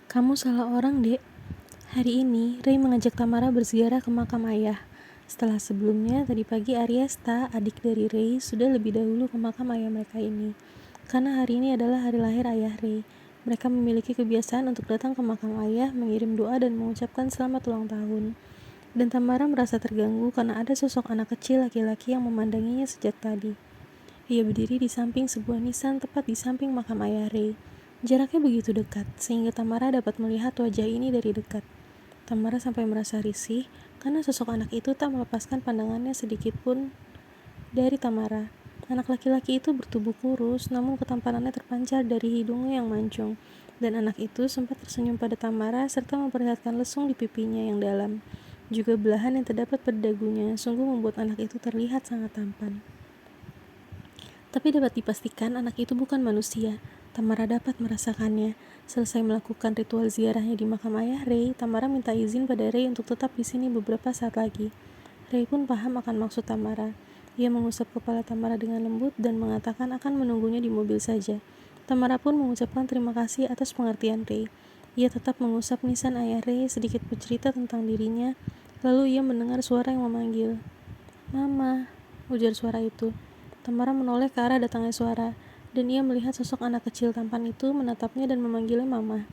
Kamu salah orang, Dek. Hari ini, Ray mengajak Tamara berziarah ke makam ayah. Setelah sebelumnya, tadi pagi Aryasta, adik dari Ray, sudah lebih dahulu ke makam ayah mereka ini. Karena hari ini adalah hari lahir ayah Ray. Mereka memiliki kebiasaan untuk datang ke makam ayah, mengirim doa dan mengucapkan selamat ulang tahun. Dan Tamara merasa terganggu karena ada sosok anak kecil laki-laki yang memandanginya sejak tadi. Ia berdiri di samping sebuah nisan tepat di samping makam ayah Ray. Jaraknya begitu dekat, sehingga Tamara dapat melihat wajah ini dari dekat. Tamara sampai merasa risih, karena sosok anak itu tak melepaskan pandangannya sedikit pun dari Tamara. Anak laki-laki itu bertubuh kurus, namun ketampanannya terpancar dari hidungnya yang mancung. Dan anak itu sempat tersenyum pada Tamara serta memperlihatkan lesung di pipinya yang dalam. Juga belahan yang terdapat pada dagunya, sungguh membuat anak itu terlihat sangat tampan. Tapi dapat dipastikan anak itu bukan manusia. Tamara dapat merasakannya. Selesai melakukan ritual ziarahnya di makam ayah Ray, Tamara minta izin pada Ray untuk tetap di sini beberapa saat lagi. Ray pun paham akan maksud Tamara. Ia mengusap kepala Tamara dengan lembut dan mengatakan akan menunggunya di mobil saja. Tamara pun mengucapkan terima kasih atas pengertian Ray. Ia tetap mengusap nisan ayah Ray, sedikit bercerita tentang dirinya, lalu ia mendengar suara yang memanggil. "Mama," ujar suara itu. Tamara menoleh ke arah datangnya suara, dan ia melihat sosok anak kecil tampan itu menatapnya dan memanggilnya Mama.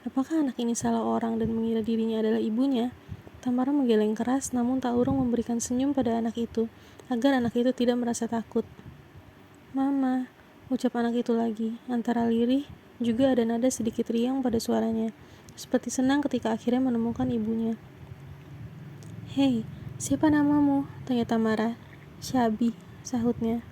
Apakah anak ini salah orang dan mengira dirinya adalah ibunya? Tamara menggeleng keras, namun tak urung memberikan senyum pada anak itu, agar anak itu tidak merasa takut. "Mama," ucap anak itu lagi, antara lirih, juga ada nada sedikit riang pada suaranya, seperti senang ketika akhirnya menemukan ibunya. "Hei, siapa namamu?" tanya Tamara. "Syabi," sahutnya.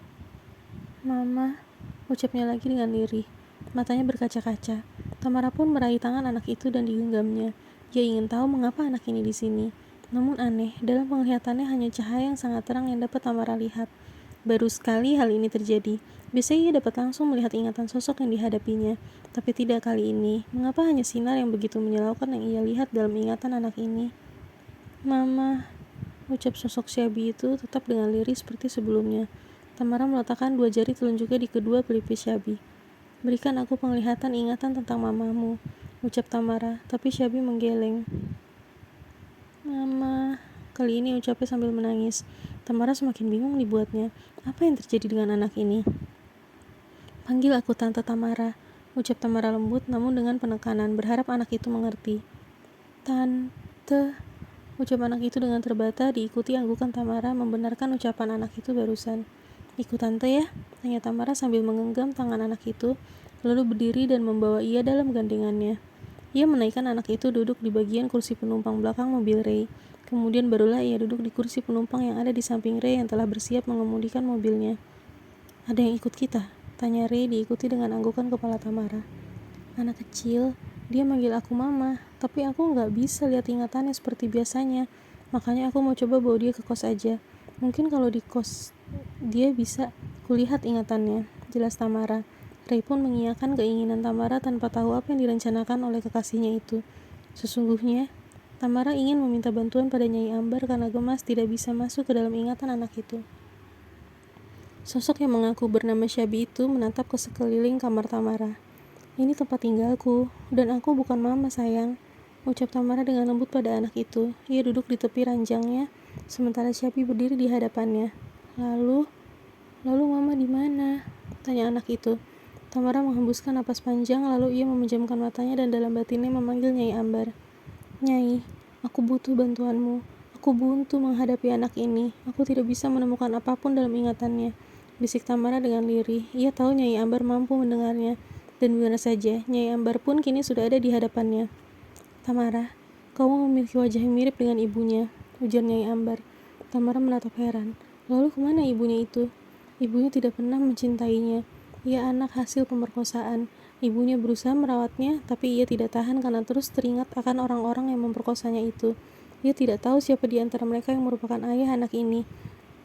"Mama," ucapnya lagi dengan lirih. Matanya berkaca-kaca. Tamara pun meraih tangan anak itu dan digenggamnya. Ia ingin tahu mengapa anak ini di sini. Namun aneh, dalam penglihatannya hanya cahaya yang sangat terang yang dapat Tamara lihat. Baru sekali hal ini terjadi. Biasanya ia dapat langsung melihat ingatan sosok yang dihadapinya. Tapi tidak kali ini. Mengapa hanya sinar yang begitu menyilaukan yang ia lihat dalam ingatan anak ini? "Mama," ucap sosok Syabi itu tetap dengan lirih seperti sebelumnya. Tamara meletakkan 2 jari telunjuknya di kedua pelipis Syabi. "Berikan aku penglihatan ingatan tentang mamamu," ucap Tamara, tapi Syabi menggeleng. "Mama," kali ini ucapnya sambil menangis. Tamara semakin bingung dibuatnya. Apa yang terjadi dengan anak ini? "Panggil aku Tante Tamara," ucap Tamara lembut namun dengan penekanan, berharap anak itu mengerti. "Tante," ucap anak itu dengan terbata, diikuti anggukan Tamara membenarkan ucapan anak itu barusan. "Ikut tante ya," tanya Tamara sambil menggenggam tangan anak itu, lalu berdiri dan membawa ia dalam gandengannya. Ia menaikkan anak itu duduk di bagian kursi penumpang belakang mobil Ray. Kemudian barulah ia duduk di kursi penumpang yang ada di samping Ray yang telah bersiap mengemudikan mobilnya. "Ada yang ikut kita?" tanya Ray diikuti dengan anggukan kepala Tamara. "Anak kecil, dia manggil aku mama, tapi aku nggak bisa lihat ingatannya seperti biasanya. Makanya aku mau coba bawa dia ke kos aja. Mungkin kalau di kos dia bisa kulihat ingatannya," jelas Tamara. Ray pun mengiyakan keinginan Tamara tanpa tahu apa yang direncanakan oleh kekasihnya itu. Sesungguhnya, Tamara ingin meminta bantuan pada Nyai Ambar karena gemas tidak bisa masuk ke dalam ingatan anak itu. Sosok yang mengaku bernama Syabi itu menatap ke sekeliling kamar Tamara. "Ini tempat tinggalku, dan aku bukan mama sayang," ucap Tamara dengan lembut pada anak itu. Ia duduk di tepi ranjangnya, sementara Syabi berdiri di hadapannya. Lalu mama di mana?" tanya anak itu. Tamara menghembuskan napas panjang, lalu ia memejamkan matanya dan dalam batinnya memanggil Nyai Ambar. "Nyai, aku butuh bantuanmu. Aku buntu menghadapi anak ini. Aku tidak bisa menemukan apapun dalam ingatannya," bisik Tamara dengan lirih. Ia tahu Nyai Ambar mampu mendengarnya. Dan benar saja, Nyai Ambar pun kini sudah ada di hadapannya. "Tamara, kamu memiliki wajah yang mirip dengan ibunya," ujar Nyai Ambar. Tamara menatap heran. Lalu kemana ibunya itu? Ibunya tidak pernah mencintainya. Ia anak hasil pemerkosaan. Ibunya berusaha merawatnya, tapi ia tidak tahan karena terus teringat akan orang-orang yang memperkosanya itu. Ia tidak tahu siapa di antara mereka yang merupakan ayah anak ini.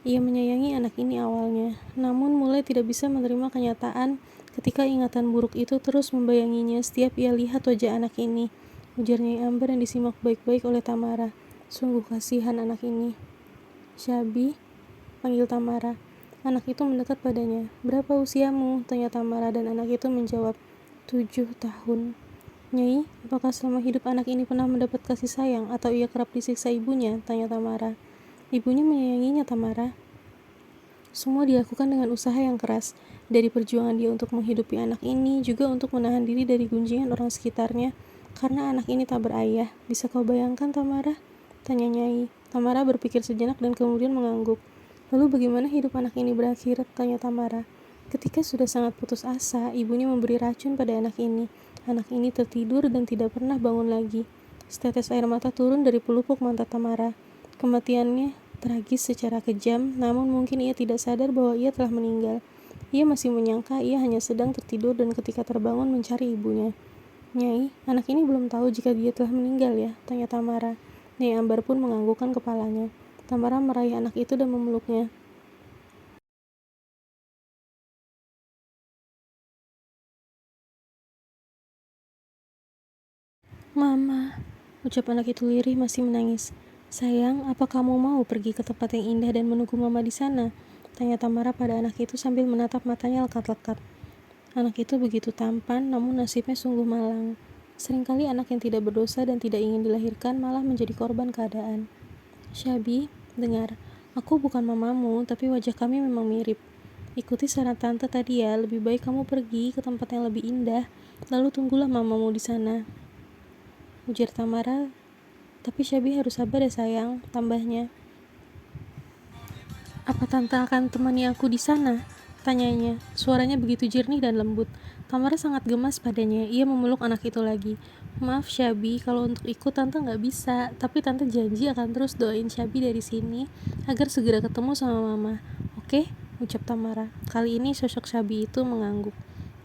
Ia menyayangi anak ini awalnya, namun mulai tidak bisa menerima kenyataan ketika ingatan buruk itu terus membayanginya setiap ia lihat wajah anak ini, ujar Nyai Ambar yang disimak baik-baik oleh Tamara. Sungguh kasihan anak ini. "Syabi," panggil Tamara. Anak itu mendekat padanya. "Berapa usiamu?" tanya Tamara dan anak itu menjawab, 7 tahun. Nyai, apakah selama hidup anak ini pernah mendapat kasih sayang atau ia kerap disiksa ibunya? Tanya Tamara. Ibunya menyayanginya, Tamara. Semua dilakukan dengan usaha yang keras. Dari perjuangan dia untuk menghidupi anak ini, juga untuk menahan diri dari gunjingan orang sekitarnya. Karena anak ini tak berayah. Bisa kau bayangkan, Tamara? Tanya Nyai. Tamara berpikir sejenak dan kemudian mengangguk. Lalu bagaimana hidup anak ini berakhir? Tanya Tamara. Ketika sudah sangat putus asa, ibunya memberi racun pada anak ini. Anak ini tertidur dan tidak pernah bangun lagi. Setetes air mata turun dari pelupuk mata Tamara. Kematiannya tragis secara kejam, namun mungkin ia tidak sadar bahwa ia telah meninggal. Ia masih menyangka ia hanya sedang tertidur dan ketika terbangun mencari ibunya. Nyai, anak ini belum tahu jika dia telah meninggal ya? Tanya Tamara. Nyai Ambar pun menganggukkan kepalanya. Tamara meraih anak itu dan memeluknya. Mama, ucap anak itu lirih masih menangis. Sayang, apa kamu mau pergi ke tempat yang indah dan menunggu mama di sana? Tanya Tamara pada anak itu sambil menatap matanya lekat-lekat. Anak itu begitu tampan, namun nasibnya sungguh malang. Seringkali anak yang tidak berdosa dan tidak ingin dilahirkan malah menjadi korban keadaan. Syabi, dengar, aku bukan mamamu, tapi wajah kami memang mirip. Ikuti saran tante tadi ya, lebih baik kamu pergi ke tempat yang lebih indah, lalu tunggulah mamamu di sana. Ujar Tamara, tapi Syabi harus sabar ya sayang, tambahnya. Apa tante akan temani aku di sana? Tanyanya. Suaranya begitu jernih dan lembut. Tamara sangat gemas padanya. Ia memeluk anak itu lagi. Maaf Syabi, kalau untuk ikut tante nggak bisa. Tapi tante janji akan terus doain Syabi dari sini agar segera ketemu sama mama. Oke? Ucap Tamara. Kali ini sosok Syabi itu mengangguk.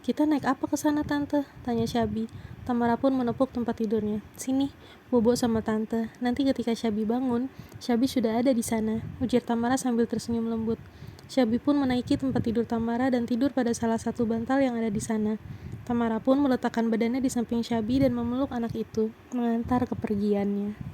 Kita naik apa ke sana tante? Tanya Syabi. Tamara pun menepuk tempat tidurnya. Sini, bobo sama tante. Nanti ketika Syabi bangun, Syabi sudah ada di sana. Ujar Tamara sambil tersenyum lembut. Syabi pun menaiki tempat tidur Tamara dan tidur pada salah satu bantal yang ada di sana. Tamara pun meletakkan badannya di samping Syabi dan memeluk anak itu, mengantar kepergiannya.